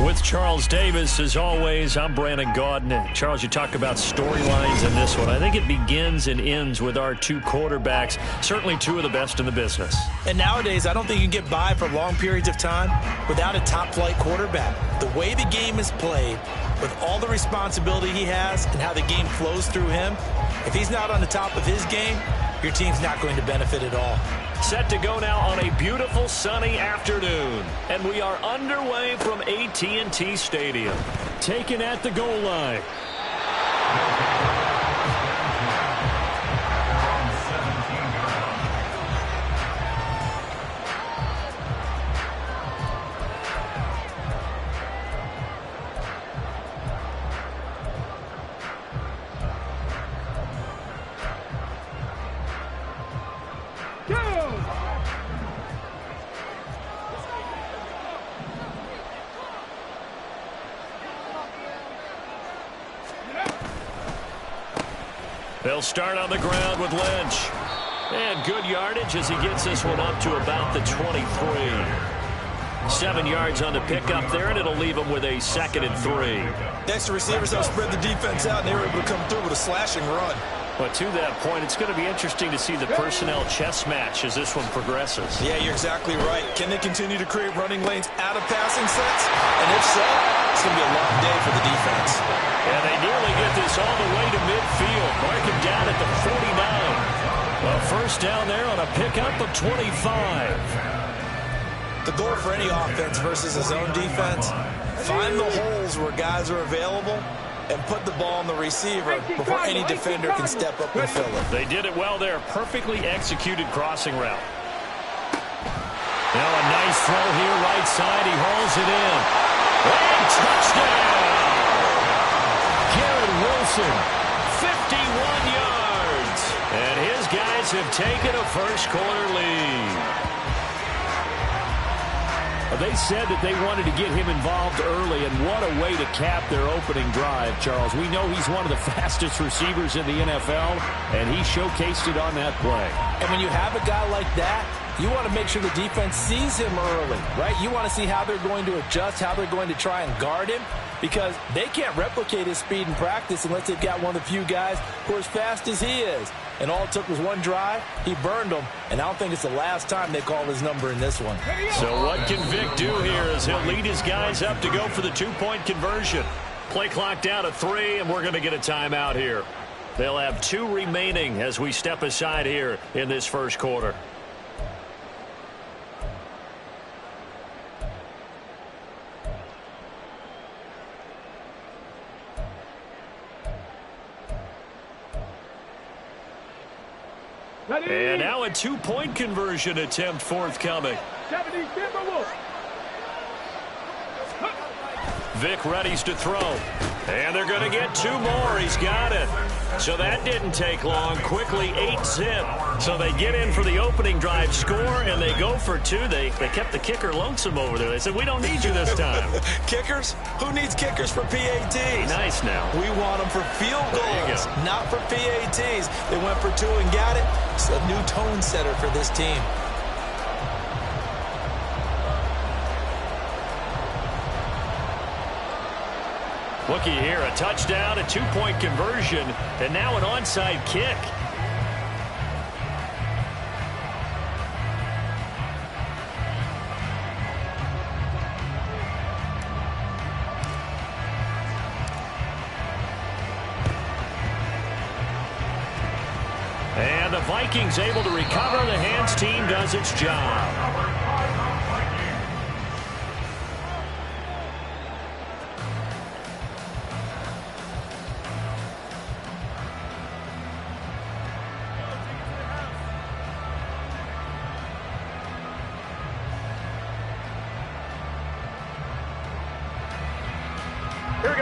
With Charles Davis, as always, I'm Brandon Gaudin. Charles, you talk about storylines in this one. I think it begins and ends with our two quarterbacks, certainly two of the best in the business. And nowadays, I don't think you can get by for long periods of time without a top-flight quarterback. The way the game is played, with all the responsibility he has and how the game flows through him, if he's not on the top of his game, your team's not going to benefit at all. Set to go now on a beautiful sunny afternoon. And we are underway from AT&T Stadium. Taken at the goal line. They'll start on the ground with Lynch. And good yardage as he gets this one up to about the 23. 7 yards on the pickup there, and it'll leave him with a 2nd and 3. Next, the receivers have spread the defense out, and they were able to come through with a slashing run. But to that point, it's going to be interesting to see the personnel chess match as this one progresses. Yeah, you're exactly right. Can they continue to create running lanes out of passing sets? And if so, it's going to be a long day for the defense. And they nearly get this all the way to midfield. Mark him down at the 49. A first down there on a pickup of 25. The goal for any offense versus a zone defense, find the holes where guys are available and put the ball on the receiver before any defender can step up and fill it. They did it well there. Perfectly executed crossing route. Now a nice throw here, right side. He hauls it in. And touchdown! Garrett Wilson, 51 yards. And his guys have taken a first-quarter lead. They said that they wanted to get him involved early, and what a way to cap their opening drive, Charles. We know he's one of the fastest receivers in the NFL, and he showcased it on that play. And when you have a guy like that, you want to make sure the defense sees him early, right? You want to see how they're going to adjust, how they're going to try and guard him, because they can't replicate his speed in practice unless they've got one of the few guys who are as fast as he is. And all it took was one drive. He burned them, and I don't think it's the last time they call his number in this one. So what can Vic do here as he'll lead his guys up to go for the two-point conversion? Play clock down to 3, and we're going to get a timeout here. They'll have 2 remaining as we step aside here in this first quarter. And now a two-point conversion attempt forthcoming. Vic readies to throw. And they're going to get 2 more. He's got it. So that didn't take long. Quickly 8-zip. So they get in for the opening drive score, and they go for 2. They kept the kicker lonesome over there. They said, we don't need you this time. Kickers? Who needs kickers for PATs? Nice now. We want them for field goals, not for PATs. They went for 2 and got it. It's a new tone setter for this team. Looky here, a touchdown, a 2-point conversion, and now an onside kick. And the Vikings able to recover. The hands team does its job.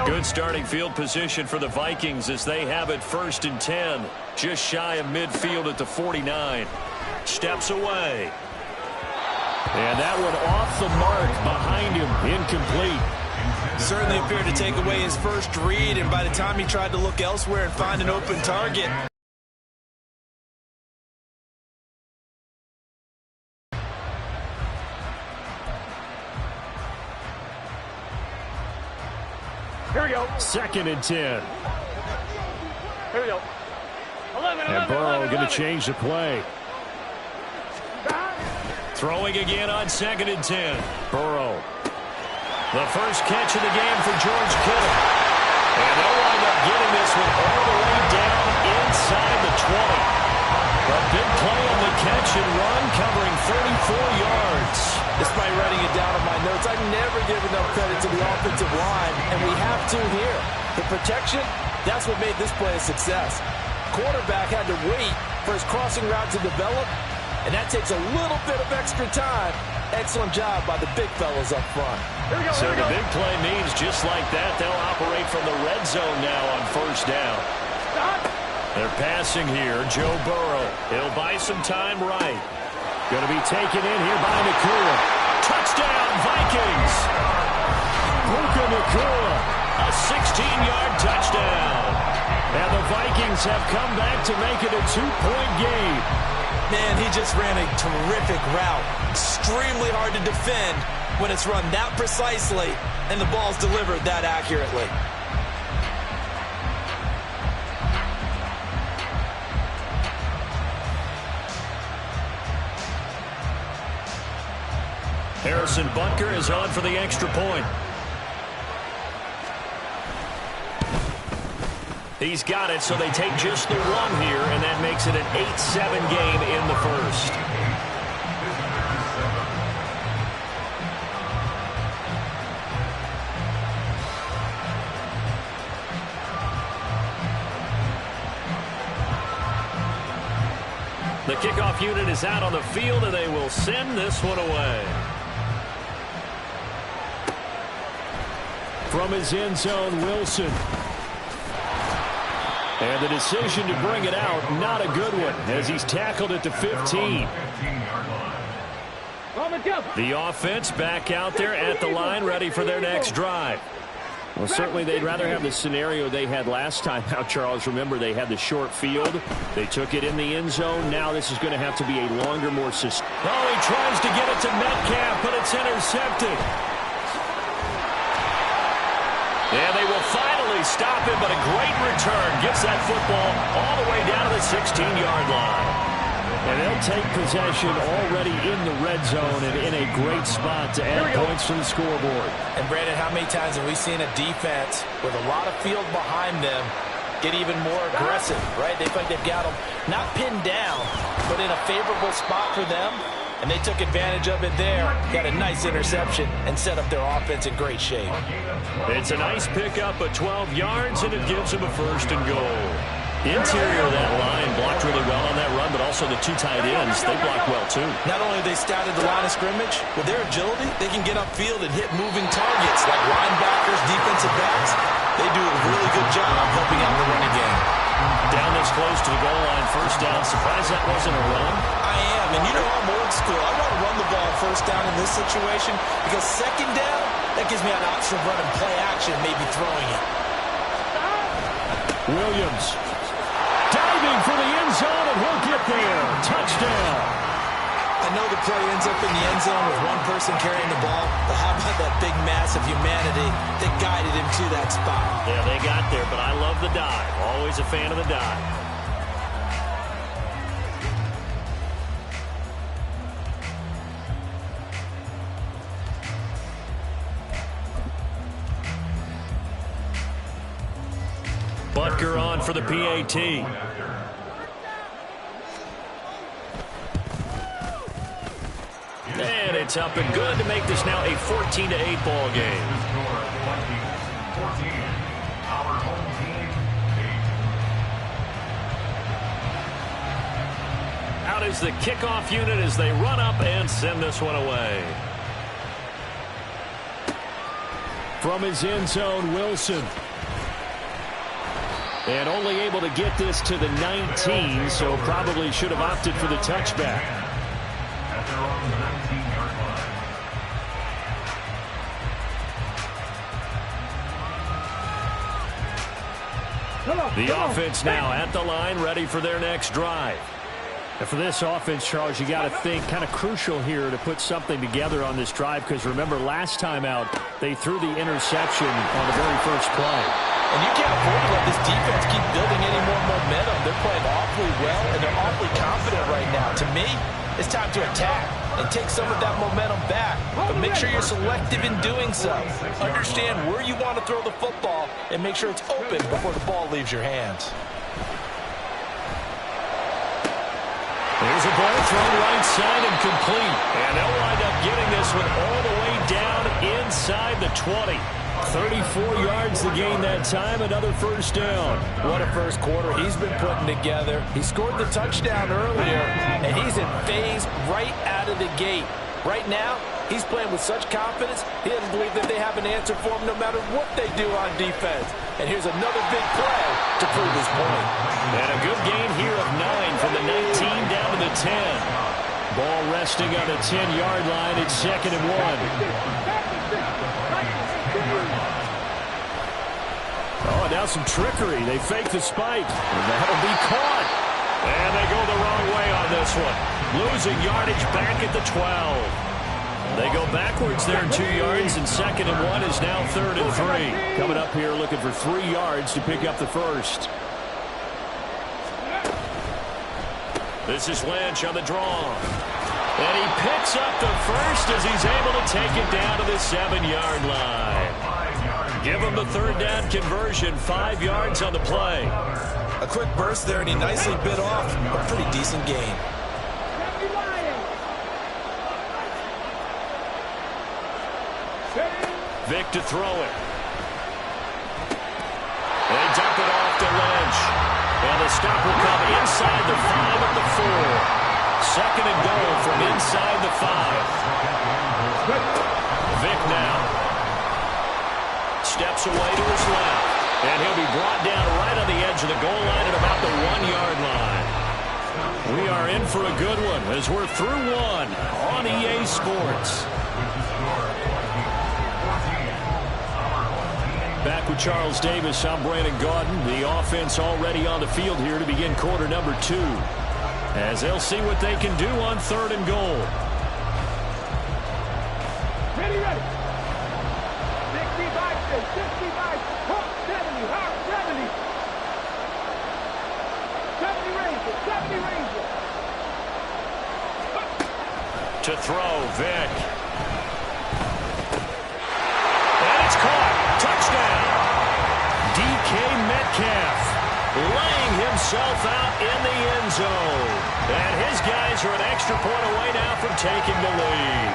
Good starting field position for the Vikings as they have it 1st and 10. Just shy of midfield at the 49. Steps away. And that one off the mark behind him. Incomplete. Certainly appeared to take away his first read, and by the time he tried to look elsewhere and find an open target, Here we go. 2nd and 10. Here we go. 11, And Burrow going to change the play. Throwing again on 2nd and 10. Burrow. The first catch of the game for George Kittle. And they'll wind up getting this one all the way down inside the 20. A big play on the catch and run, covering 34 yards. Despite writing it down on my notes, I've never given enough credit to the offensive line, and we have to here. The protection, that's what made this play a success. Quarterback had to wait for his crossing route to develop, and that takes a little bit of extra time. Excellent job by the big fellas up front. So the big play means just like that, they'll operate from the red zone now on 1st down. They're passing here, Joe Burrow. He'll buy some time right. Going to be taken in here by Nakua. Touchdown, Vikings! Puka Nakua, a 16-yard touchdown. And the Vikings have come back to make it a 2-point game. Man, he just ran a terrific route. Extremely hard to defend when it's run that precisely and the ball's delivered that accurately. Harrison Butker is on for the extra point. He's got it, so they take just the one here, and that makes it an 8-7 game in the first. The kickoff unit is out on the field, and they will send this one away. From his end zone, Wilson. And the decision to bring it out, not a good one, as he's tackled at the 15. The offense back out there at the line, ready for their next drive. Well, certainly they'd rather have the scenario they had last time out, Charles. Remember, they had the short field. They took it in the end zone. Now this is going to have to be a longer, more sustained. Oh, he tries to get it to Metcalf, but it's intercepted. And they will finally stop him, but a great return gets that football all the way down to the 16-yard line. And they'll take possession already in the red zone and in a great spot to add points to the scoreboard. And, Brandon, how many times have we seen a defense with a lot of field behind them get even more aggressive, right? They feel like they've got them not pinned down, but in a favorable spot for them. And they took advantage of it there, got a nice interception, and set up their offense in great shape. It's a nice pickup of 12 yards, and it gives them a 1st and goal. Interior of that line blocked really well on that run, but also the 2 tight ends, they blocked well too. Not only have they scouted the line of scrimmage, with their agility, they can get upfield and hit moving targets like linebackers, defensive backs. They do a really good job helping out the running game. Down this close to the goal line, 1st down. Surprised that wasn't a run. I am, and you know I'm old school. I want to run the ball 1st down in this situation because 2nd down, that gives me an option of running play action, maybe throwing it. Williams diving for the end zone, and he'll get there. Touchdown. I know the play ends up in the end zone with one person carrying the ball, but how about that big mass of humanity that guided him to that spot? Yeah, they got there, but I love the dive. Always a fan of the dive. Butker on for the PAT. And it's up and good to make this now a 14-8 ball game. Out is the kickoff unit as they run up and send this one away. From his end zone, Wilson. And only able to get this to the 19, so probably should have opted for the touchback. The offense now at the line, ready for their next drive. And for this offense, Charles, you got to think kind of crucial here to put something together on this drive, because remember last time out they threw the interception on the very first play. And you can't afford to let this defense keep building any more momentum. They're playing awfully well, and they're awfully confident right now. To me, it's time to attack and take some of that momentum back. But make sure you're selective in doing so. Understand where you want to throw the football and make sure it's open before the ball leaves your hands. There's a ball thrown right side and complete. And they'll wind up getting this one all the way down inside the 20. 34 yards to gain that time, another first down. What a first quarter he's been putting together. He scored the touchdown earlier, and he's in phase right out of the gate. Right now, he's playing with such confidence, he doesn't believe that they have an answer for him no matter what they do on defense. And here's another big play to prove his point. And a good gain here of 9 from the 19 down to the 10. Ball resting on the 10-yard line. It's 2nd and 1. Oh, now some trickery. They fake the spike. And that'll be caught. And they go the wrong way on this one. Losing yardage back at the 12. They go backwards there 2 yards, and 2nd and 1 is now 3rd and 3. Coming up here looking for 3 yards to pick up the first. This is Lynch on the draw. And he picks up the first as he's able to take it down to the 7-yard line. Give him the 3rd down conversion, 5 yards on the play. A quick burst there, and he nicely bit off a pretty decent gain. Vick to throw it. They dump it off to Lynch. And the stop will come inside the 5 at the 4. 2nd and goal from inside the 5. Vick now. Steps away to his left. And he'll be brought down right on the edge of the goal line at about the 1-yard line. We are in for a good one as we're through one on EA Sports. Back with Charles Davis, I'm Brandon Gaudin. The offense already on the field here to begin quarter number 2. As they'll see what they can do on 3rd and goal. Ready, ready. 65, 70, hard 70. 70 Rangers, 70 Rangers. To throw, Vick. And it's caught. Touchdown. DK Metcalf laying himself out in the end zone. And his guys are an extra point away now from taking the lead.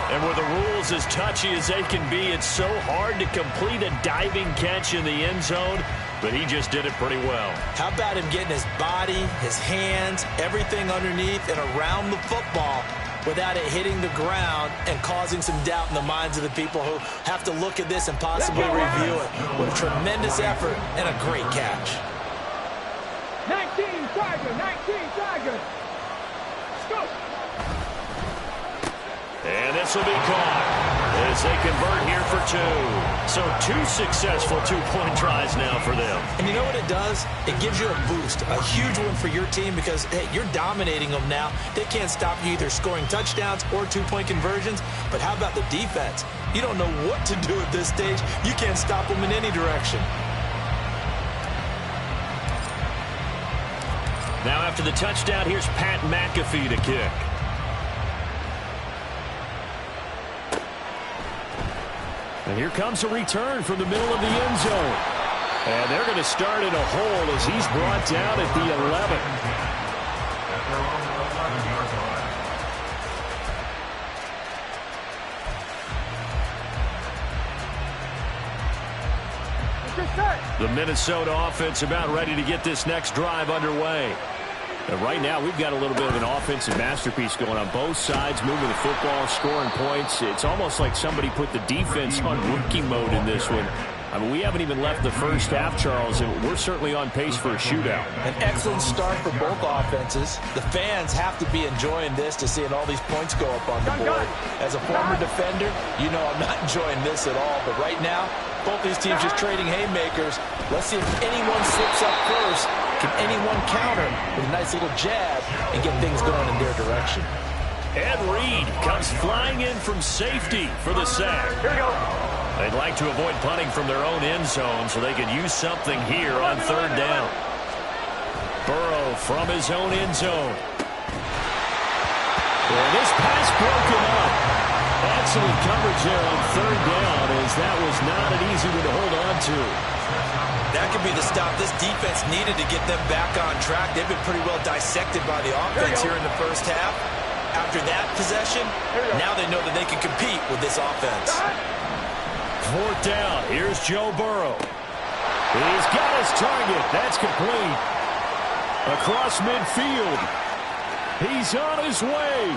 And with the rules as touchy as they can be, it's so hard to complete a diving catch in the end zone, but he just did it pretty well. How about him getting his body, his hands, everything underneath and around the football without it hitting the ground and causing some doubt in the minds of the people who have to look at this and possibly review it. What a tremendous effort and a great catch. 19 Tiger, 19 Tiger. Let's go. And this will be caught as they convert here for 2. So 2 successful two-point tries now for them. And you know what it does? It gives you a boost, a huge one for your team because, hey, you're dominating them now. They can't stop you either scoring touchdowns or two-point conversions. But how about the defense? You don't know what to do at this stage. You can't stop them in any direction. Now after the touchdown, here's Pat McAfee to kick. And here comes a return from the middle of the end zone. And they're going to start in a hole as he's brought down at the 11. The Minnesota offense about ready to get this next drive underway. And right now, we've got a little bit of an offensive masterpiece going on both sides, moving the football, scoring points. It's almost like somebody put the defense on rookie mode in this one. I mean, we haven't even left the first half, Charles, and we're certainly on pace for a shootout. An excellent start for both offenses. The fans have to be enjoying this to seeing all these points go up on the board. As a former defender, you know I'm not enjoying this at all. But right now, both these teams just trading haymakers. Let's see if anyone slips up first. Can anyone counter with a nice little jab and get things going in their direction? Ed Reed comes flying in from safety for the sack. Here we go. They'd like to avoid punting from their own end zone so they could use something here on third down. Burrow from his own end zone. And this pass broken up. Excellent coverage there on third down, as that was not an easy one to hold on to. That could be the stop this defense needed to get them back on track. They've been pretty well dissected by the offense here in the first half. After that possession, now they know that they can compete with this offense. Fourth down. Here's Joe Burrow. He's got his target. That's complete. Across midfield. He's on his way.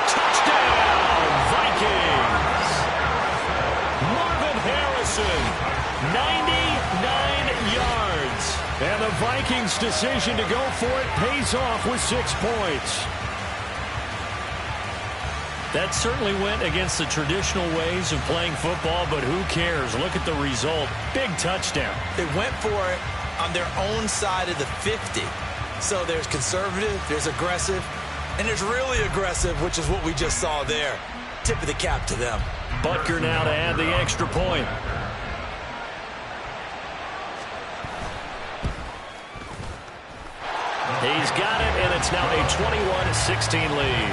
Touchdown, Vikings. Marvin Harrison, 99 yards. And the Vikings' decision to go for it pays off with 6 points. That certainly went against the traditional ways of playing football, but who cares? Look at the result. Big touchdown. They went for it on their own side of the 50. So there's conservative, there's aggressive, and there's really aggressive, which is what we just saw there. Tip of the cap to them. Butker now to add the extra point. He's got it, and it's now a 21-16 lead.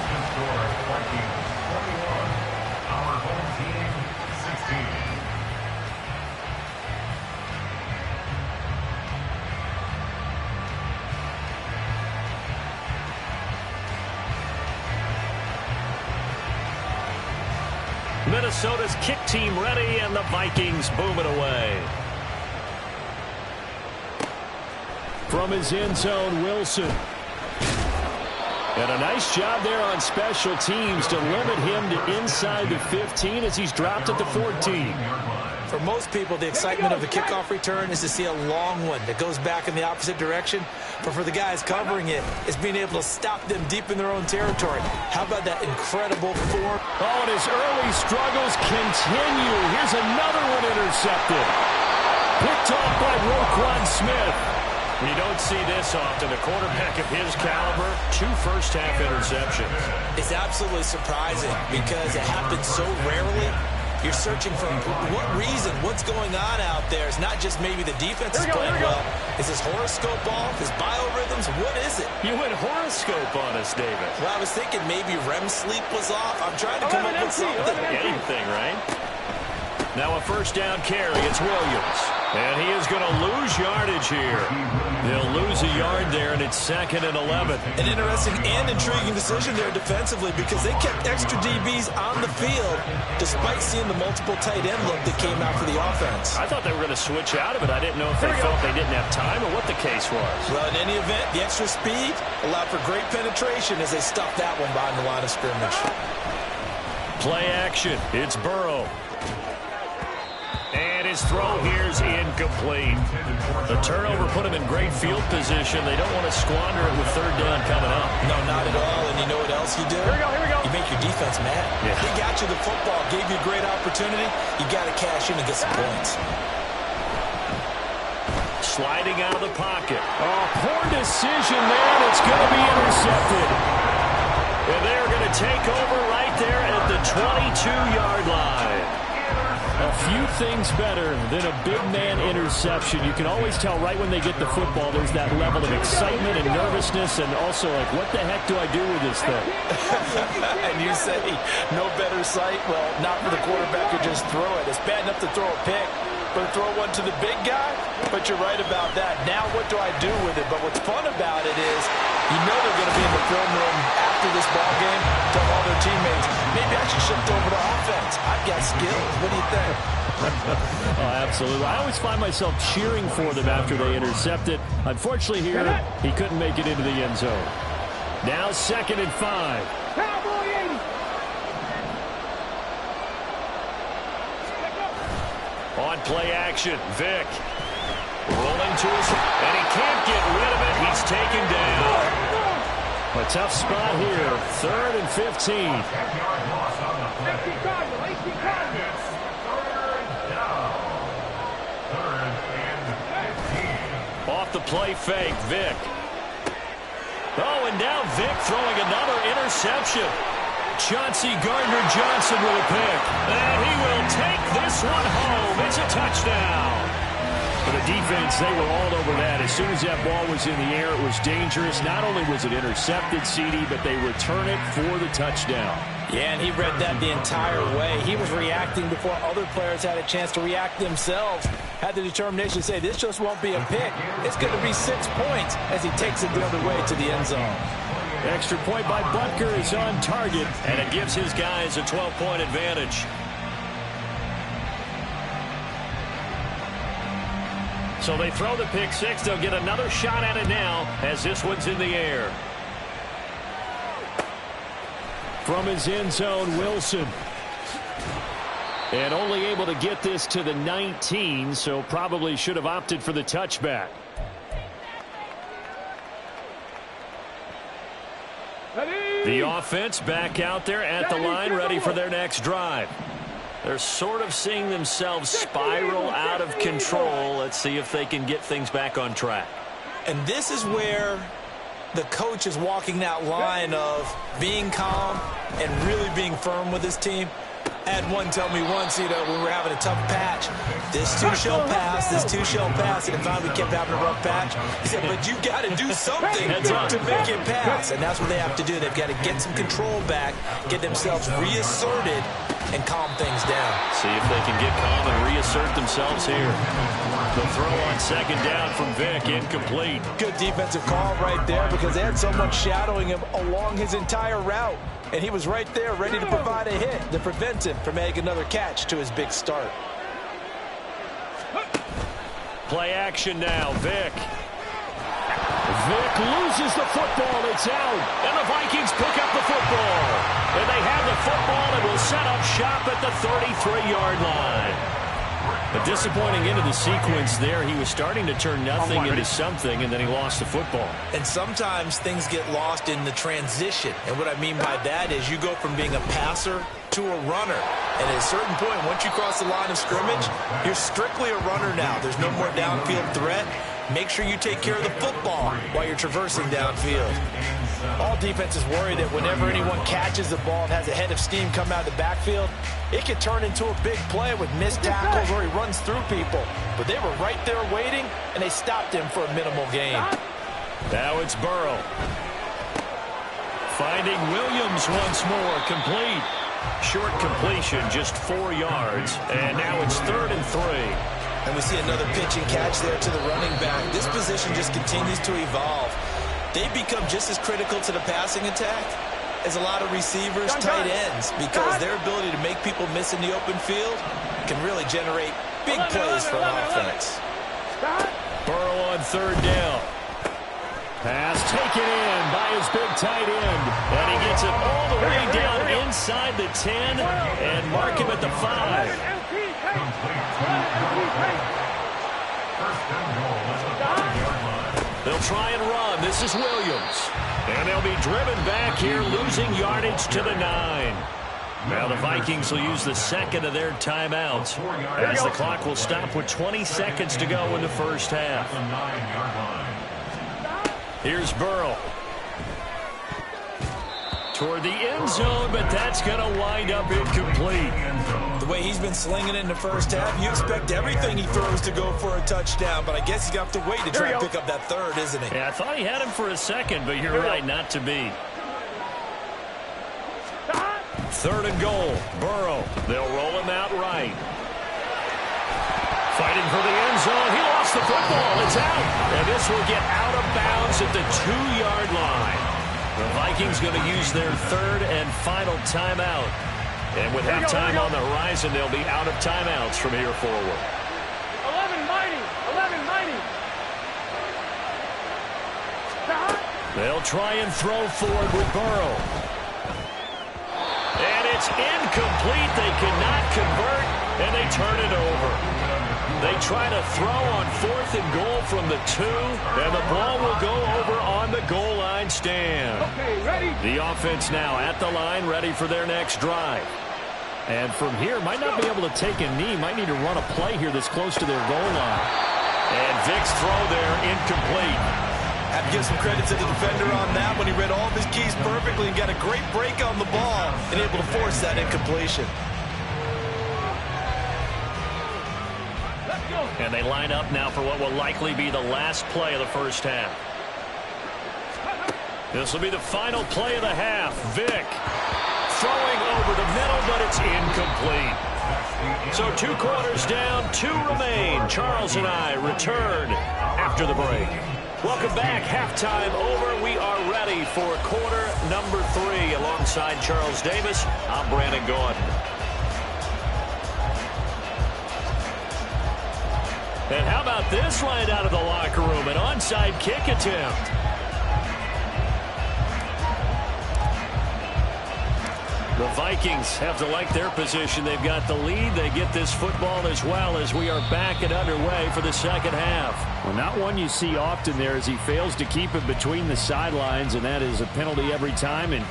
Minnesota's kick team ready, and the Vikings boom it away. From his end zone, Wilson. And a nice job there on special teams to limit him to inside the 15 as he's dropped at the 14. For most people, the excitement of the kickoff return is to see a long one that goes back in the opposite direction. But for the guys covering it, it's being able to stop them deep in their own territory. How about that incredible form? Oh, and his early struggles continue. Here's another one intercepted. Picked off by Roquan Smith. You don't see this often. A quarterback of his caliber, 2 first-half interceptions. It's absolutely surprising because it happens so rarely. You're searching for what reason, what's going on out there. It's not just maybe the defense is playing well. Is his horoscope off? His biorhythms? What is it? You went horoscope on us, David. Well, I was thinking maybe REM sleep was off. I'm trying to come up with something. Anything, right? Now a first down carry. It's Williams. And he is going to lose yardage here. They'll lose a yard there, and it's 2nd and 11. An interesting and intriguing decision there defensively because they kept extra DBs on the field despite seeing the multiple tight end look that came out for the offense. I thought they were going to switch out of it. I didn't know if they felt they didn't have time or what the case was. Well, in any event, the extra speed allowed for great penetration as they stuffed that one behind the line of scrimmage. Play action. It's Burrow. And his throw here's incomplete. The turnover put him in great field position. They don't want to squander it with third down coming up. No, not at all. And you know what else you do? Here we go. You make your defense mad. Yeah. They got you the football, gave you a great opportunity. You got to cash in and get some points. Sliding out of the pocket. Oh, poor decision there, and it's going to be intercepted. And they're going to take over right there at the 22-yard line. A few things better than a big man interception. You can always tell right when they get the football, there's that level of excitement and nervousness and also like, what the heck do I do with this thing? And you say, no better sight? Well, not for the quarterback who just throw it. It's bad enough to throw a pick, but to throw one to the big guy? But you're right about that. Now what do I do with it? But what's fun about it is you know they're going to be in the film room after this ball game, tell all their teammates, maybe I should shift over to offense. I've got skills. What do you think? Oh, absolutely. I always find myself cheering for them after they intercept it. Unfortunately here, he couldn't make it into the end zone. Now 2nd and 5. Cowboy 80. On play action, Vic. Rolling to his, and he can't get rid of it. He's taken down. A tough spot here. 3rd and 15. Off the play fake, Vic. Oh, and now Vic throwing another interception. Chauncey Gardner-Johnson with a pick. And he will take this one home. It's a touchdown. For the defense, they were all over that. As soon as that ball was in the air, it was dangerous. Not only was it intercepted, CD, but they return it for the touchdown. Yeah, and he read that the entire way. He was reacting before other players had a chance to react themselves. Had the determination to say, this just won't be a pick. It's going to be 6 points as he takes it the other way to the end zone. Extra point by Butker is on target, and it gives his guys a 12-point advantage. So they throw the pick six. They'll get another shot at it now as this one's in the air. From his end zone, Wilson. And only able to get this to the 19, so probably should have opted for the touchback. The offense back out there at the line, ready for their next drive. They're sort of seeing themselves spiral out of control. Let's see if they can get things back on track. And this is where the coach is walking that line of being calm and really being firm with his team. I had one tell me once, when we were having a tough patch, this too shall pass, this too shall pass, and finally we kept having a rough patch. He said, but you got to do something to make it pass, and that's what they have to do. They've got to get some control back, get themselves reasserted, and calm things down. See if they can get calm and reassert themselves here. The throw on 2nd down from Vic, incomplete. Good defensive call right there because they had someone shadowing him along his entire route. And he was right there ready to provide a hit to prevent him from making another catch to his big start. Play action now, Vic. Vic loses the football. It's out. And the Vikings pick up the football. And they have the football and will set up shop at the 33-yard line. A disappointing end of the sequence there. He was starting to turn nothing into something, and then he lost the football. And sometimes things get lost in the transition. And what I mean by that is you go from being a passer to a runner. And at a certain point, once you cross the line of scrimmage, you're strictly a runner now. There's no more downfield threat. Make sure you take care of the football while you're traversing downfield. All defenses worry that whenever anyone catches the ball and has a head of steam come out of the backfield, it could turn into a big play with missed tackles or he runs through people. But they were right there waiting, and they stopped him for a minimal gain. Now it's Burrow. Finding Williams once more, complete. Short completion, just 4 yards. And now it's 3rd and 3. And we see another pitch and catch there to the running back. This position just continues to evolve. They've become just as critical to the passing attack as a lot of receivers, tight ends, because their ability to make people miss in the open field can really generate big plays for an offense. Burrow on 3rd down. Pass taken in by his big tight end. And he gets it all the way down inside the 10 and mark him at the 5. They'll try and run. This is Williams. And they'll be driven back here, losing yardage to the 9. Now the Vikings will use the 2nd of their timeouts as the clock will stop with 20 seconds to go in the first half. Here's Burrow. Toward the end zone, but that's going to wind up incomplete. The way he's been slinging it in the first half, you expect everything he throws to go for a touchdown, but I guess he's going to have to wait to try and pick up that 3rd, isn't he? Yeah, I thought he had him for a second, but you're right, not to be. 3rd and goal, Burrow. They'll roll him out right. Fighting for the end zone. He lost the football. It's out. And this will get out of bounds at the 2-yard line. The Vikings going to use their 3rd and final timeout. And with halftime on the horizon, they'll be out of timeouts from here forward. 11 mighty. 11 mighty. They'll try and throw forward with Burrow. And it's incomplete. They cannot convert, and they turn it over. They try to throw on 4th and goal from the 2, and the ball will go over on the goal line stand. Okay, ready? The offense now at the line, ready for their next drive. And from here, might not be able to take a knee, might need to run a play here that's close to their goal line. And Vic's throw there, incomplete. Have to give some credit to the defender on that when he read all of his keys perfectly and got a great break on the ball and able to force that incompletion. And they line up now for what will likely be the last play of the first half. This will be the final play of the half. Vic throwing over the middle, but it's incomplete. So 2 quarters down, 2 remain. Charles and I return after the break. Welcome back. Halftime over. We are ready for quarter number 3. Alongside Charles Davis, I'm Brandon Gordon. And how about this right out of the locker room? An onside kick attempt. The Vikings have to like their position. They've got the lead. They get this football as well as we are back and underway for the second half. Well, not one you see often there as he fails to keep it between the sidelines, and that is a penalty every time, and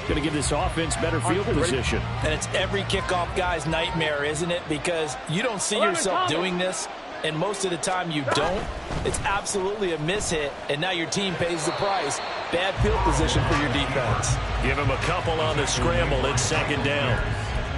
going to give this offense better field position. And it's every kickoff guy's nightmare, isn't it? Because you don't see yourself doing this, and most of the time you don't. It's absolutely a mishit, and now your team pays the price. Bad field position for your defense. Give him a couple on the scramble. It's second down.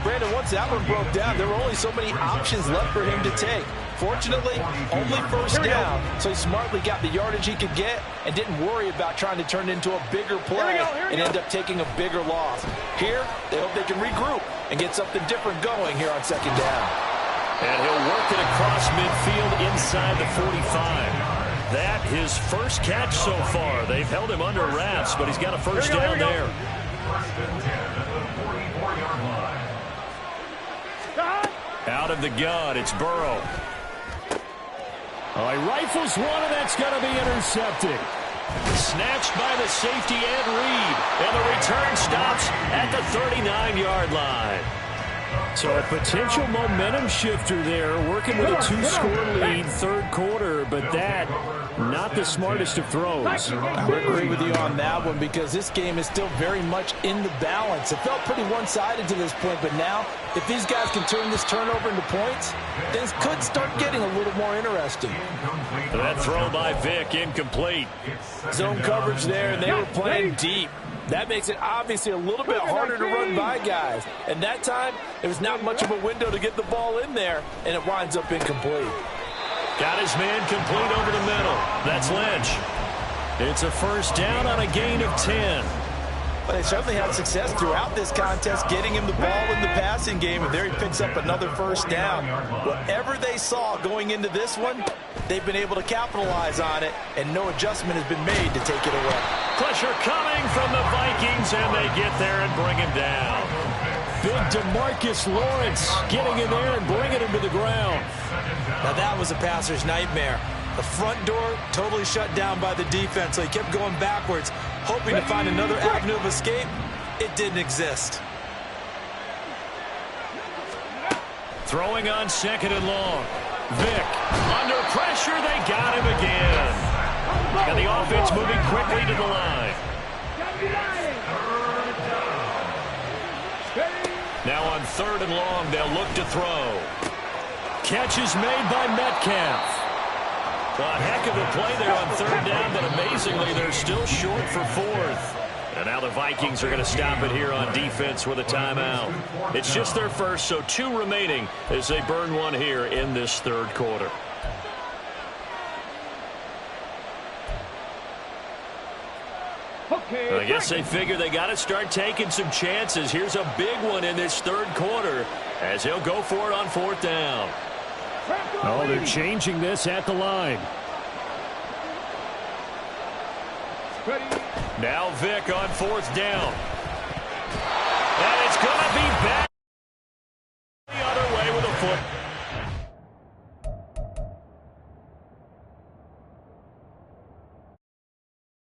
Brandon, once that one broke down, there were only so many options left for him to take. Fortunately, only first down, so he smartly got the yardage he could get and didn't worry about trying to turn it into a bigger play and end up taking a bigger loss. Here, they hope they can regroup and get something different going here on second down. And he'll work it across midfield inside the 45. That his first catch so far. They've held him under wraps, but he's got a first down there. Out of the gun, it's Burrow. Oh, he rifles one, and that's going to be intercepted. Snatched by the safety Ed Reed, and the return stops at the 39-yard line. So a potential momentum shifter there, working with a 2-score lead, third quarter, but that, not the smartest of throws. I would agree with you on that one because this game is still very much in the balance. It felt pretty one-sided to this point, but now, if these guys can turn this turnover into points, things could start getting a little more interesting. That throw by Vic, incomplete. Zone coverage there, and they were playing deep. That makes it obviously a little bit harder to run by guys. And that time, it was not much of a window to get the ball in there, and it winds up incomplete. Got his man complete over the middle. That's Lynch. It's a first down on a gain of 10. But they certainly had success throughout this contest, getting him the ball in the passing game, and there he picks up another first down. Whatever they saw going into this one, they've been able to capitalize on it, and no adjustment has been made to take it away. Pressure coming from the Vikings, and they get there and bring him down. Big DeMarcus Lawrence getting in there and bringing him to the ground. Now that was a passer's nightmare. The front door totally shut down by the defense, so he kept going backwards, hoping to find another avenue of escape. It didn't exist. Throwing on second and long. Vic, under pressure, they got him again. And the offense moving quickly to the line. Now on third and long, they'll look to throw. Catch is made by Metcalf. A heck of a play there on third down, but amazingly, they're still short for fourth. And now the Vikings are going to stop it here on defense with a timeout. It's just their first, so 2 remaining as they burn one here in this third quarter. Okay, I guess they figure they got to start taking some chances. Here's a big one in this third quarter as he'll go for it on fourth down. Oh, they're changing this at the line. Now Vic on fourth down.